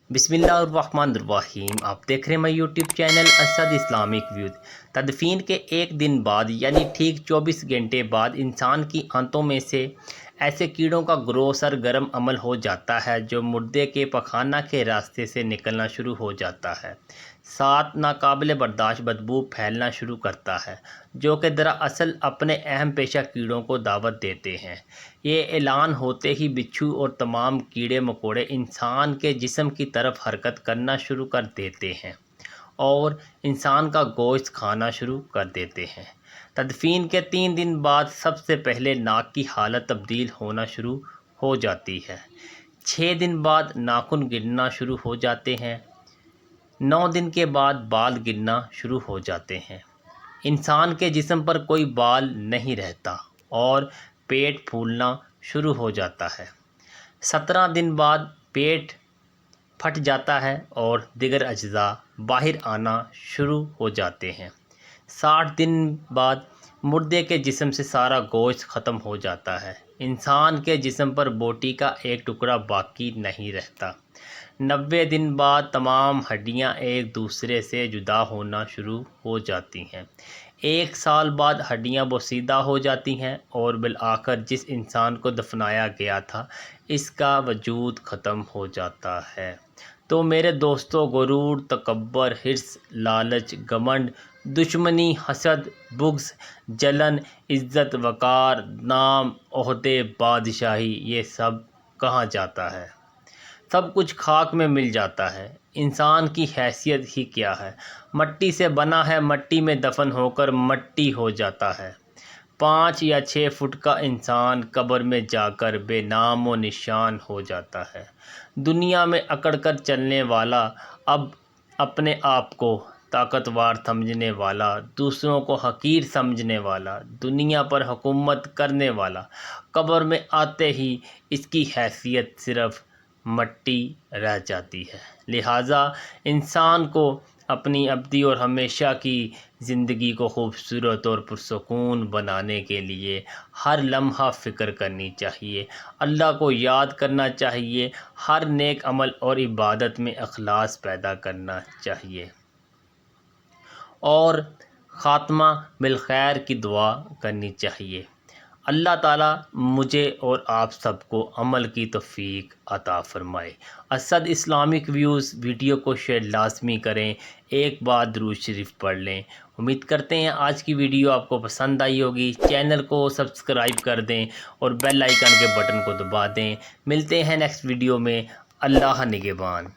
بسم اللہ الرحمن الرحیم۔ آپ دیکھ رہے ہیں YouTube channel Asad Islamic views. تدفین کے ایک دن بعد یعنی ٹھیک 24 گھنٹے بعد انسان کی آنتوں میں سے ایسے کیڑوں کا گروہ سرگرم عمل ہو جاتا ہے جو مردے کے پخانہ کے راستے سے نکلنا شروع ہو جاتا ہے، ساتھ ناقابل برداشت بدبو پھیلنا شروع کرتا ہے، جو کہ دراصل اپنے اہم پیشہ کیڑوں کو دعوت دیتے ہیں۔ یہ اعلان ہوتے ہی بچھو اور تمام کیڑے مکوڑے انسان کے جسم کی طرف حرکت کرنا شروع کر دیتے ہیں اور انسان کا گوشت کھانا شروع کر دیتے ہیں۔ تدفین کے 3 دن بعد سب سے پہلے ناک کی حالت تبدیل ہونا شروع ہو جاتی ہے، 6 دن بعد ناخن گرنا شروع ہو جاتے ہیں، 9 دن کے بعد بال گرنا شروع ہو جاتے ہیں، انسان کے جسم پر کوئی بال نہیں رہتا اور پیٹ پھولنا شروع ہو جاتا ہے، 17 دن بعد پیٹ پھٹ جاتا ہے اور دیگر اجزاء باہر آنا شروع ہو جاتے ہیں، 60 دن بعد مردے کے جسم سے سارا گوشت ختم ہو جاتا ہے، انسان کے جسم پر بوٹی کا ایک ٹکڑا باقی نہیں رہتا، 90 دن بعد تمام ہڈیاں ایک دوسرے سے جدا ہونا شروع ہو جاتی ہیں، 1 سال بعد ہڈیاں بوسیدہ ہو جاتی ہیں اور بالآخر جس انسان کو دفنایا گیا تھا اس کا وجود ختم ہو جاتا ہے۔ تو میرے دوستو، غرور، تکبر، حرص، لالچ، گھمنڈ، دشمنی، حسد، بغض، جلن، عزت، وقار، نام، عہدے، بادشاہی، یہ سب کہاں جاتا ہے؟ سب کچھ خاک میں مل جاتا ہے۔ انسان کی حیثیت ہی کیا ہے؟ مٹی سے بنا ہے، مٹی میں دفن ہو کر مٹی ہو جاتا ہے۔ 5 یا 6 فٹ کا انسان قبر میں جا کر بے نام و نشان ہو جاتا ہے۔ دنیا میں اکڑ کر چلنے والا، اب اپنے آپ کو طاقتور سمجھنے والا، دوسروں کو حقیر سمجھنے والا، دنیا پر حکومت کرنے والا، قبر میں آتے ہی اس کی حیثیت صرف مٹی رہ جاتی ہے۔ لہٰذا انسان کو اپنی ابدی اور ہمیشہ کی زندگی کو خوبصورت اور پرسکون بنانے کے لیے ہر لمحہ فکر کرنی چاہیے، اللہ کو یاد کرنا چاہیے، ہر نیک عمل اور عبادت میں اخلاص پیدا کرنا چاہیے اور خاتمہ بالخیر کی دعا کرنی چاہیے۔ اللہ تعالیٰ مجھے اور آپ سب کو عمل کی توفیق عطا فرمائے۔ اسد اسلامک ویوز ویڈیو کو شیئر لازمی کریں، ایک بار درود شریف پڑھ لیں۔ امید کرتے ہیں آج کی ویڈیو آپ کو پسند آئی ہوگی۔ چینل کو سبسکرائب کر دیں اور بیل آئیکن کے بٹن کو دبا دیں۔ ملتے ہیں نیکسٹ ویڈیو میں۔ اللہ نگہبان۔